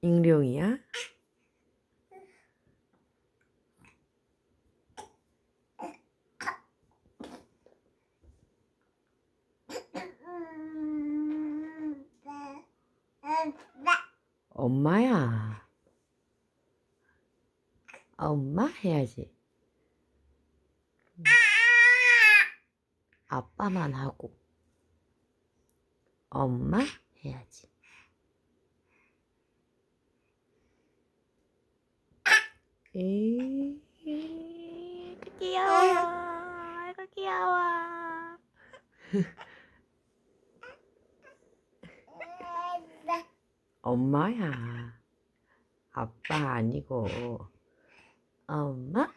익룡이야? 엄마야. 엄마 해야지. 아빠만 하고 엄마 해야지. 에이, 그 귀여워. 아이고 귀여워. 엄마야. 아빠 아니고 엄마?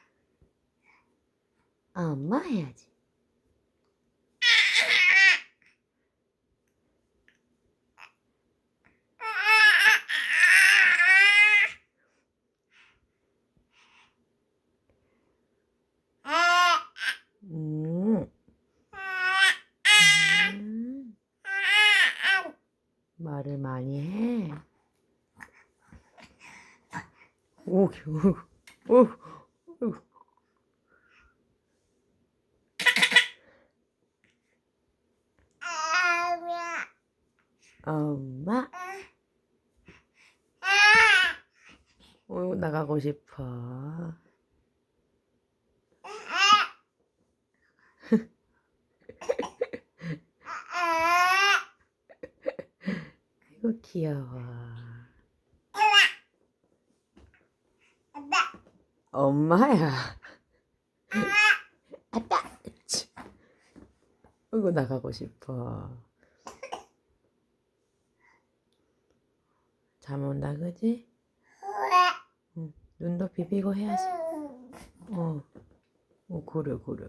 엄마 해야지. 음. 말을 많이 해. 오, 오, 오. 엄마. 오, 나가고 싶어. 아이고 귀여워. 엄마야. 아빠. 아이고 나가고 싶어. 잠 온다 그지? 응. 눈도 비비고 해야지. 어. 그래.